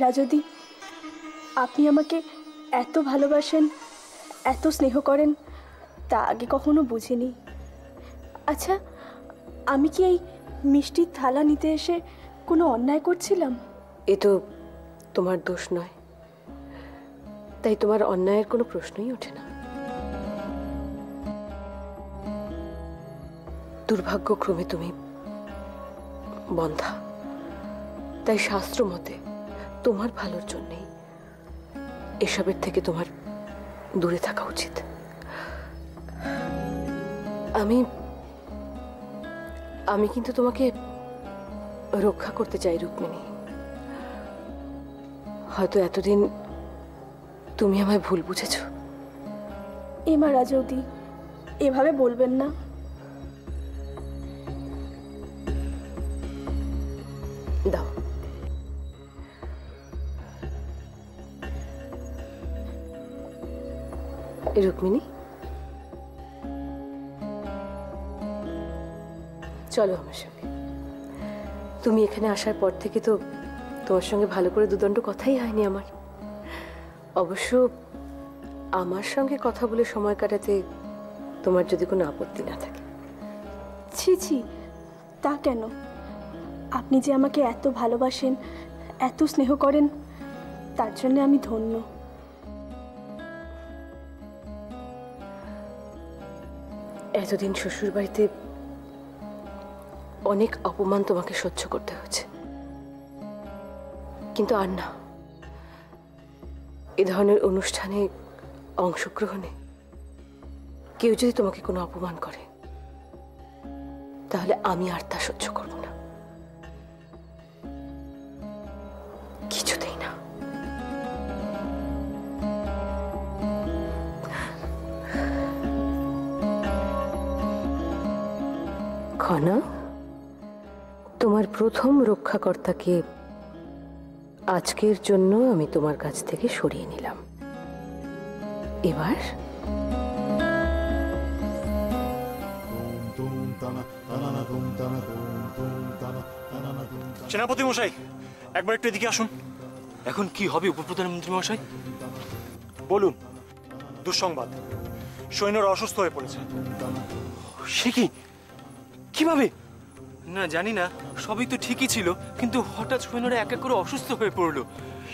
রাজদি, আপনি আমাকে এত ভালোবাসেন, এত স্নেহ করেন, তা আগে কখনো বুঝিনি। আচ্ছা, আমি কি এই মিষ্টির থালা নিতে এসে কোনো অন্যায় করছিলাম? এ তো তোমার দোষ নয়, তাই তোমার অন্যায়ের কোনো প্রশ্নই ওঠে না। দুর্ভাগ্যক্রমে তুমি বন্ধা, তাই শাস্ত্র মতে তোমার ভালোর জন্যেই এসবের থেকে তোমার দূরে থাকা উচিত। আমি কিন্তু তোমাকে রক্ষা করতে চাই রুক্মিণী। হয়তো এতদিন তুমি আমায় ভুল বুঝেছ। এমা রাজৌদি, এভাবে বলবেন না। দাও। রুক্মিণী, চলো আমার সঙ্গে। তুমি এখানে আসার পর থেকে তো তোমার সঙ্গে ভালো করে দুদণ্ড কথাই হয়নি আমার। অবশ্য আমার সঙ্গে কথা বলে সময় কাটাতে তোমার যদি কোনো আপত্তি না থাকে। ছি ছি, তা কেন? আপনি যে আমাকে এত ভালোবাসেন, এত স্নেহ করেন, তার জন্য আমি ধন্য। এতদিন শ্বশুর বাড়িতে অনেক অপমান তোমাকে সহ্য করতে হয়েছে, কিন্তু আর না। এ ধরনের অনুষ্ঠানে অংশগ্রহণে কেউ যদি তোমাকে কোনো অপমান করে, তাহলে আমি আর তা সহ্য করব না, কিছুতেই না। খনা, তোমার প্রথম রক্ষাকর্তাকে আজকের জন্য আমি তোমার কাছ থেকে সরিয়ে নিলাম। এবার সেনাপতি মশাই, একবার একটু এদিকে আসুন। এখন কি হবে উপপ্রধানমন্ত্রী মশাই? বলুন। দুঃসংবাদ, সৈন্যরা অসুস্থ হয়ে পড়েছে। সে কি? কিভাবে? না জানি না, সবই তো ঠিকই ছিল, কিন্তু হঠাৎ সৈন্যরা এক এক করে অসুস্থ হয়ে পড়লো।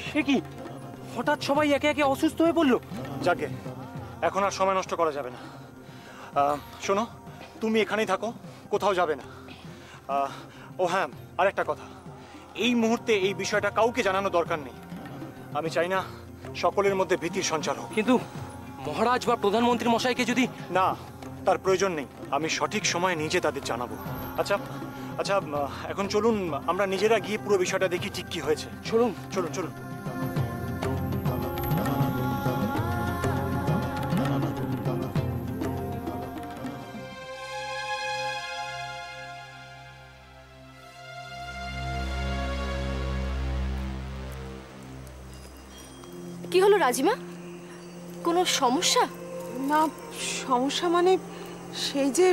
সে কি? হঠাৎ সবাই একে একে অসুস্থ হয়ে পড়লো? যাকে, এখন আর সময় নষ্ট করা যাবে না। শোনো, তুমি এখানেই থাকো, কোথাও যাবে না। ও হ্যাঁ, আরেকটা কথা, এই মুহূর্তে এই বিষয়টা কাউকে জানানো দরকার নেই। আমি চাই না সকলের মধ্যে ভীতির সঞ্চার হোক। কিন্তু মহারাজ বা প্রধানমন্ত্রী মশাইকে যদি... না, তার প্রয়োজন নেই। আমি সঠিক সময়ে নিজে তাদের জানাবো। আচ্ছা আচ্ছা, এখন চলুন আমরা নিজেরা গিয়ে পুরো বিষয়টা দেখি ঠিক কি হয়েছে। চলুন চলুন চলুন। কি হলো রাজিমা, কোনো সমস্যা? না, সমস্যা মানে সেই যে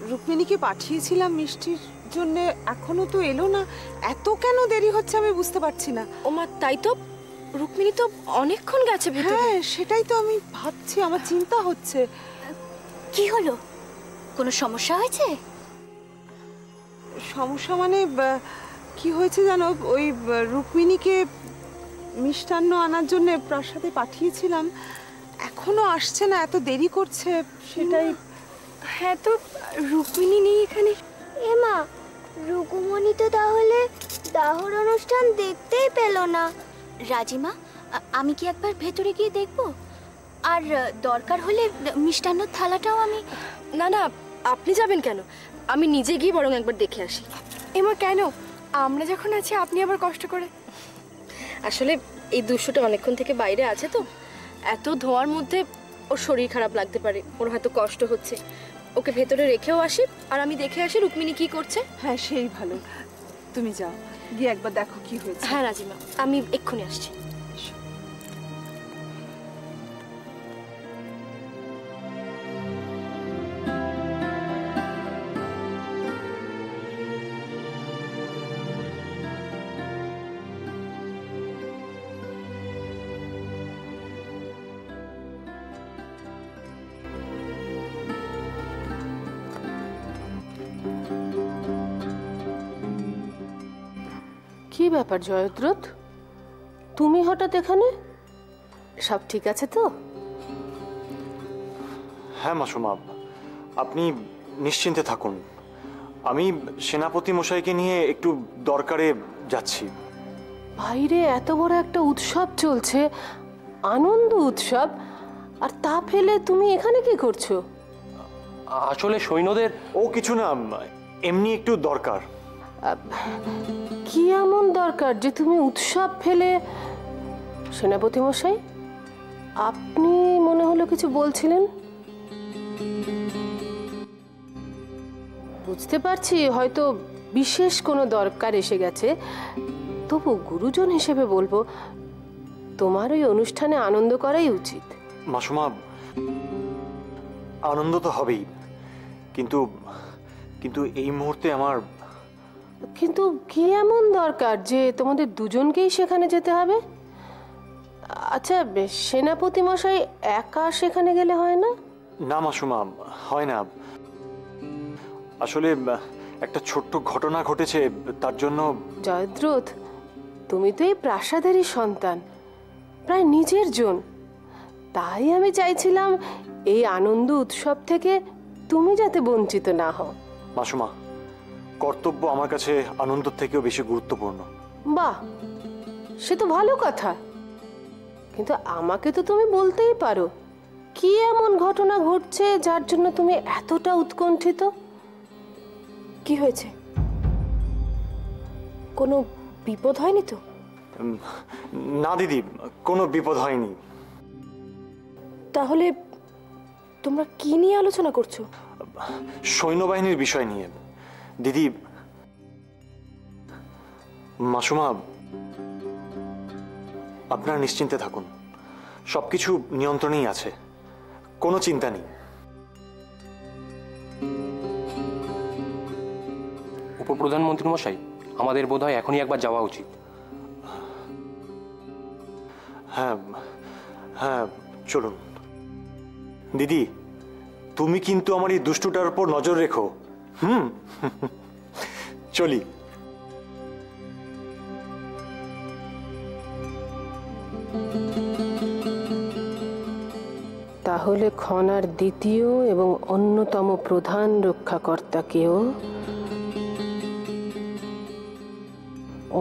রুক্মিণীকে পাঠিয়েছিলাম মিষ্টির জন্য, এখনো তো এলো না। এত কেন দেরি হচ্ছে আমি বুঝতে পারছি না। ওমা, তাই তো, রুক্মিণী তো অনেকক্ষণ গেছে ভেতরে। হ্যাঁ, সেটাই তো আমি ভাবছি, আমার চিন্তা হচ্ছে। কি হলো, কোনো সমস্যা হয়েছে? সমস্যা মানে কি হয়েছে জানো, ওই রুক্মিণীকে মিষ্টান্ন আনার জন্য প্রাসাদে পাঠিয়েছিলাম, এখনো আসছে না, এত দেরি করছে। সেটাই। হ্যাঁ, তো রুক্মিণী নেই এখানে। এমা, রুকুমণি তো তাহলে দাহর অনুষ্ঠান দেখতেই পেল না। রাজিমা, আমি কি একবার ভেতরে গিয়ে দেখব? আর দরকার হলে মিষ্টান্ন থালাটাও আমি... না না, আপনি যাবেন কেন? আমি নিজে গিয়ে বরং একবার দেখে আসি। এমা, কেন? আমরা যখন আছি আপনি আবার কষ্ট করে? আসলে এই দুষ্টুটা অনেকক্ষণ থেকে বাইরে আছে তো, এত ধোঁয়ার মধ্যে ওর শরীর খারাপ লাগতে পারে, ওর হয়তো কষ্ট হচ্ছে। ওকে ভেতরে রেখেও আসি, আর আমি দেখে আসি রুক্মিণী কি করছে। হ্যাঁ, সেই ভালো। তুমি যাও, গিয়ে একবার দেখো কি হয়েছে। হ্যাঁ রাজিমা, আমি এক্ষুনি আসছি। ব্যাপার জয়দ্রথ, তুমি হঠাৎ এখানে? সব ঠিক আছে তো? হ্যাঁ মাসুমা, আপনি নিশ্চিন্তে থাকুন। আমি সেনাপতি মশাইকে নিয়ে একটু দরকারে যাচ্ছি। বাইরে এত বড় একটা উৎসব চলছে, আনন্দ উৎসব, আর তা ফেলে তুমি এখানে কি করছো? আসলে সৈন্যদের ও কিছু না, এমনি একটু দরকার। কি এমন দরকার যে তুমি উৎসব ফেলে? সেনাপতি মশাই, আপনি মনে হলো কিছু বলছিলেন। বুঝতে পারছি হয়তো বিশেষ কোনো দরকার এসে গেছে, তবু গুরুজন হিসেবে বলবো তোমার ওই অনুষ্ঠানে আনন্দ করাই উচিত। মাসুমা, আনন্দ তো হবেই, কিন্তু কিন্তু এই মুহূর্তে আমার। কিন্তু কি এমন দরকার যে তোমাদের দুজনকেই সেখানে যেতে হবে? আচ্ছা, সেনাপতি মশাই একা সেখানে গেলে হয় না? না মাসুমা, হয় না। আসলে একটা ছোট্ট ঘটনা ঘটেছে, তার জন্য। জয়দ্রথ, তুমি তো এই প্রাসাদেরই সন্তান, প্রায় নিজের জন। তাই আমি চাইছিলাম এই আনন্দ উৎসব থেকে তুমি যাতে বঞ্চিত না হও। মাসুমা, কর্তব্য আমার কাছে আনন্দের থেকেও বেশি গুরুত্বপূর্ণ। বাহ, সে তো ভালো কথা, কিন্তু আমাকে তো তুমি বলতেই পারো কি এমন ঘটনা ঘটছে যার জন্য তুমি এতটা উৎকণ্ঠিত। কি হয়েছে? কোনো বিপদ হয়নি তো? না দিদি, কোনো বিপদ হয়নি। তাহলে তোমরা কি নিয়ে আলোচনা করছো? সৈন্যবাহিনীর বিষয় নিয়ে দিদি। মাসুমা, আপনারা নিশ্চিন্তে থাকুন, সবকিছু নিয়ন্ত্রণেই আছে, কোনো চিন্তা নেই। উপপ্রধানমন্ত্রী মশাই, আমাদের বোধহয় এখনই একবার যাওয়া উচিত। হ্যাঁ হ্যাঁ, চলুন। দিদি, তুমি কিন্তু আমার এই দুষ্টুটার উপর নজর রেখো। চলি। তাহলে খনার দ্বিতীয় এবং অন্যতম প্রধান রক্ষাকর্তাকেও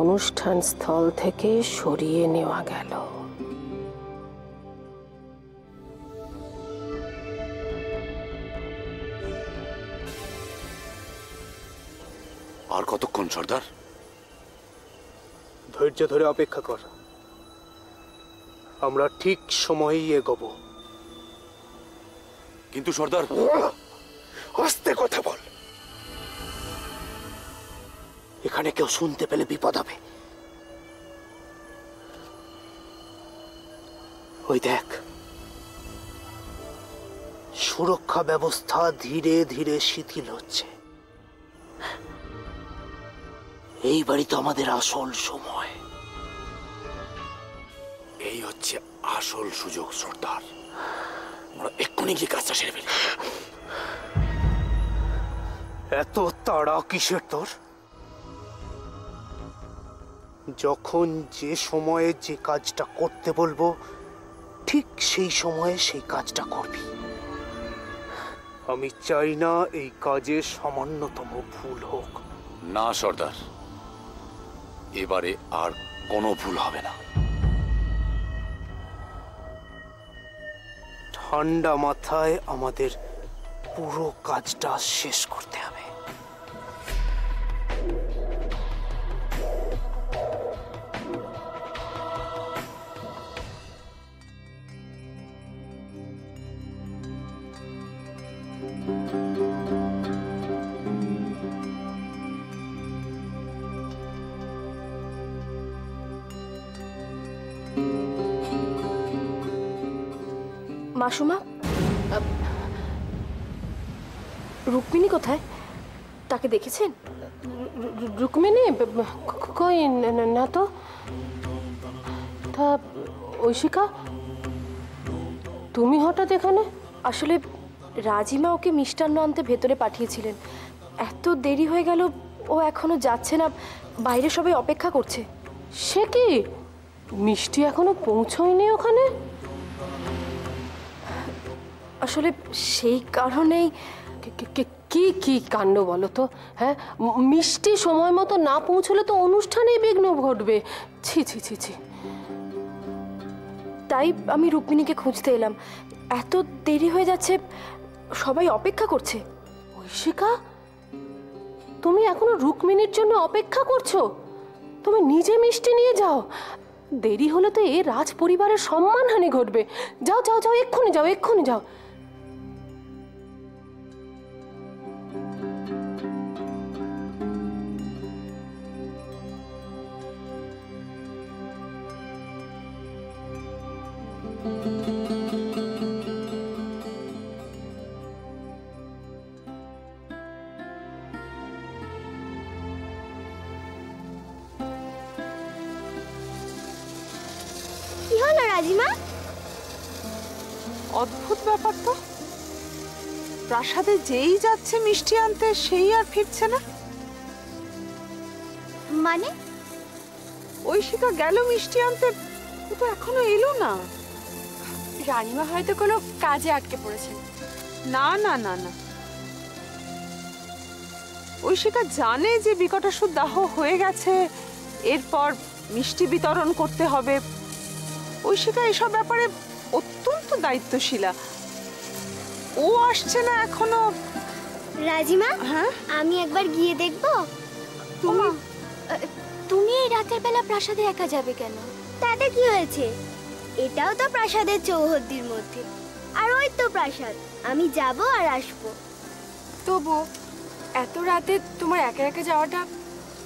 অনুষ্ঠান স্থল থেকে সরিয়ে নেওয়া গেল। আর কতক্ষণ সর্দার? ধৈর্য ধরে অপেক্ষা কর, আমরা ঠিক সময়েই এগোবো। কিন্তু সর্দার, আস্তে কথা বল, এখানে কেউ শুনতে পেলে বিপদ হবে। ওই দেখ, সুরক্ষা ব্যবস্থা ধীরে ধীরে শিথিল হচ্ছে। এইবারই তো আমাদের আসল সময়। এই হচ্ছে আসল সুযোগ সর্দার, আমরা এক্ষুনি গিয়ে কাজটা সেরে ফেলি। এত তাড়া কিসের তোর? যখন যে সময়ে যে কাজটা করতে বলবো ঠিক সেই সময়ে সেই কাজটা করবি। আমি চাই না এই কাজে সামান্যতম ভুল হোক। না সর্দার, এবারে আর কোনো ভুল হবে না। ঠান্ডা মাথায় আমাদের পুরো কাজটা শেষ করতে হবে। মাসুমা, রুক্মিণী কোথায়? তাকে দেখেছেন? রুক্মিণী কই? না তো। তা ঐশিকা, তুমি হঠাৎ এখানে? আসলে রাজিমা ওকে মিষ্টান্ন আনতে ভেতরে পাঠিয়েছিলেন। এত দেরি হয়ে গেল, ও এখনো যাচ্ছে না, বাইরে সবাই অপেক্ষা করছে। সে কি, মিষ্টি এখনো পৌঁছয়নি ওখানে? আসলে সেই কারণেই কি কি কাণ্ড বলো তো? হ্যাঁ, মিষ্টি সময় মতো না পৌঁছলে তো অনুষ্ঠানেই বিঘ্ন ঘটবে। ছি ছি ছি ছি। তাই আমি রুক্মিণীকে খুঁজতে এলাম। এত দেরি হয়ে যাচ্ছে, সবাই অপেক্ষা করছে। ঐশিকা, তুমি এখনো রুক্মিণীর জন্য অপেক্ষা করছো? তুমি নিজে মিষ্টি নিয়ে যাও। দেরি হলে তো এ রাজ পরিবারের সম্মানহানি ঘটবে। যাও যাও যাও, এক্ষুনি যাও, এক্ষুনি যাও। কি হলো রাজিমা? অদ্ভুত ব্যাপার তো, প্রাসাদে যেই যাচ্ছে মিষ্টি আনতে সেই আর ফিরছে না। মানে ঐশিকা গেল মিষ্টি আনতে, ও তো এখনো এলো না। রানীমা হয়তো কোনো কাজে আটকে পড়েছেন। না না না না, ঐশিকা জানে যে বিকটাসুর দাহ হয়ে গেছে, এরপর মিষ্টি বিতরণ করতে হবে। ঐশিকা এসব ব্যাপারে অত্যন্ত দায়িত্বশীলা। ও আসছে না এখনো। রাজিমা, হ্যাঁ, আমি একবার গিয়ে দেখবো। তুমি তুমি এই রাতের বেলা প্রাসাদে একা যাবে কেন? তাতে কি হয়েছে? এটাও তো প্রাসাদের চৌহদ্দির মধ্যে, আর ওই তো প্রাসাদ। আমি যাব আর আসবো। তবু এত রাতে তোমার একা একা যাওয়াটা।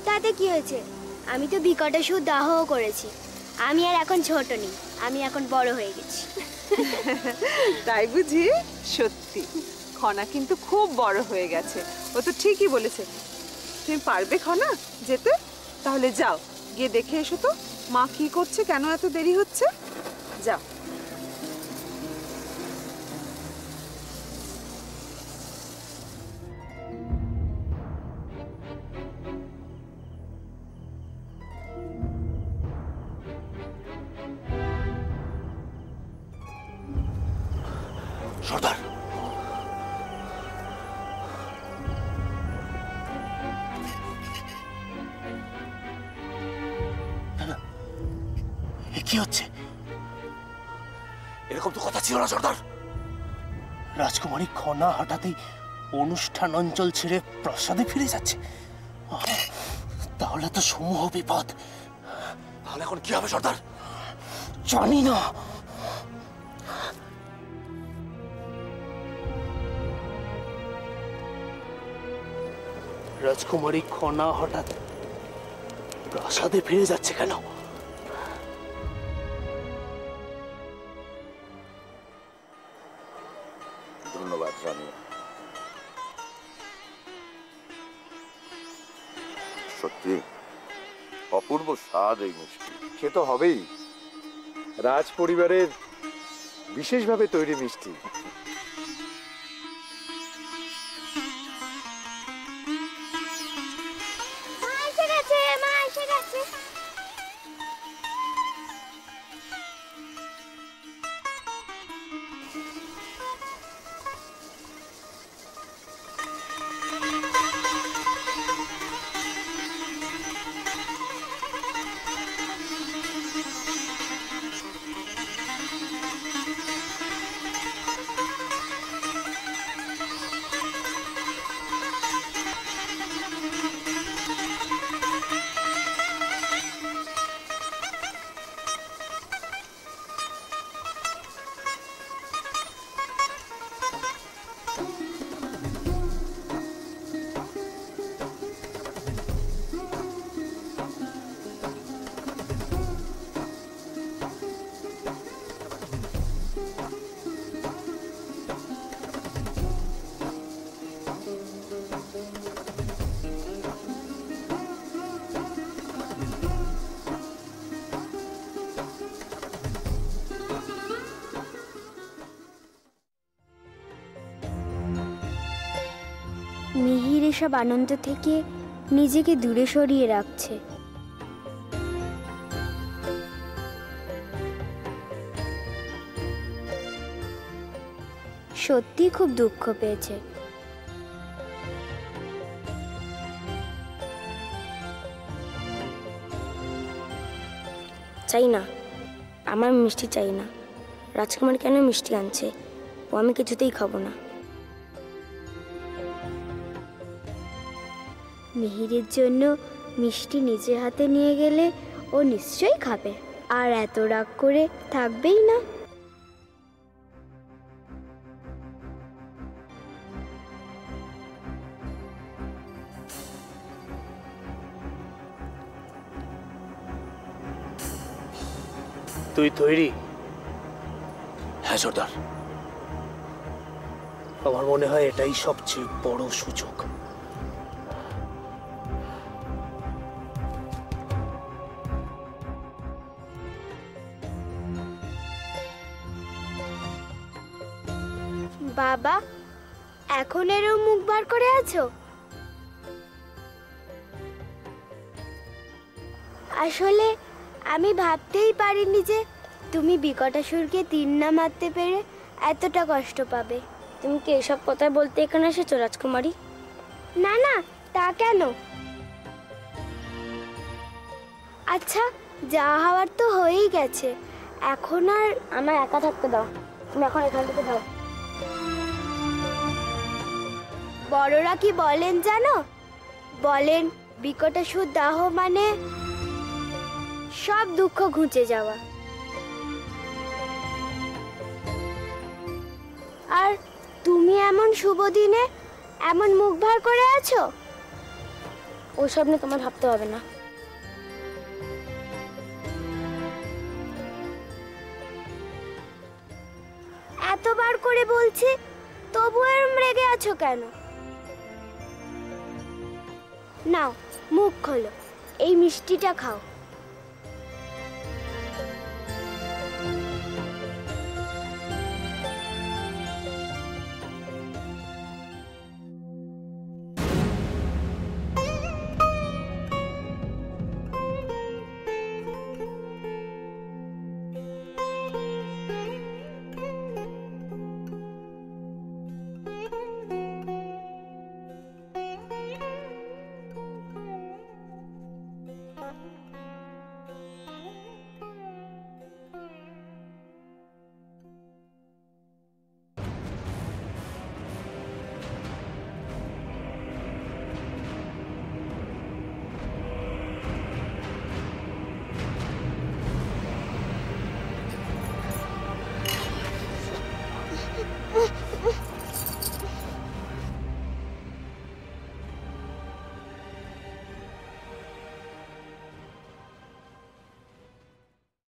তাতে কি হয়েছে? আমি তো বিকটাসুর দাহও করেছি। আমি আর এখন ছোট নেই, আমি এখন বড় হয়ে গেছি। তাই বুঝি? সত্যি খনা কিন্তু খুব বড় হয়ে গেছে। ও তো ঠিকই বলেছে। তুমি পারবে খনা যেতে? তাহলে যাও, গিয়ে দেখে এসো তো মা কি করছে, কেন এত দেরি হচ্ছে। যাও। সর্দার, কি হচ্ছে? এরকম তো কথা ছিল না সর্দার। রাজকুমারী খনা হঠাৎই অনুষ্ঠান অঞ্চল ছেড়ে প্রাসাদে ফিরে যাচ্ছে। তাহলে তো সমূহ বিপদ। তাহলে এখন কি হবে সর্দার? জানি না। রাজকুমারী খনা হঠাৎ প্রাসাদে ফিরে যাচ্ছে কেন? ধন্যবাদ রানী। সত্যি অপূর্ব স্বাদ এই মিষ্টি। সে তো হবেই, রাজ পরিবারের বিশেষভাবে তৈরি মিষ্টি। মা এসে গেছে, মা এসে গেছে। মিহির এসব আনন্দ থেকে নিজেকে দূরে সরিয়ে রাখছে। সত্যি খুব দুঃখ পেয়েছে। চাই না, আমার মিষ্টি চাই না। রাজকুমার কেন মিষ্টি আনছে? ও আমি কিছুতেই খাবো না। মিহিরের জন্য মিষ্টি নিজের হাতে নিয়ে গেলে ও নিশ্চয়ই খাবে, আর এত রাগ করে থাকবেই না। তুই তৈরি? হ্যাঁ সর্দার। আমার মনে হয় এটাই সবচেয়ে বড় সুযোগ। বাবা, এখন এরও মুখ বার করে আছো? আসলে আমি ভাবতেই পারিনি যে তুমি বিকটাসুরকে তীর না মারতে পেরে এতটা কষ্ট পাবে। তুমি কি এসব কথা বলতে এখানে এসেছো রাজকুমারী? না না, তা কেন? আচ্ছা, যা হওয়ার তো হয়েই গেছে, এখন আর আমার একা থাকতে দাও। তুমি এখন এখান থেকে দাও। বড়রা কি বলেন জানো? বলেন বিকটাসুর দাহ মানে সব দুঃখ ঘুচে যাওয়া। আর তুমি এমন শুভ দিনে এমন মুখ ভার করে আছো। ওসব নিয়ে তোমার ভাবতে হবে না। এতবার করে বলছি, তবু এরম রেগে আছো কেন? নাও, মুখ খোলো, এই মিষ্টিটা খাও।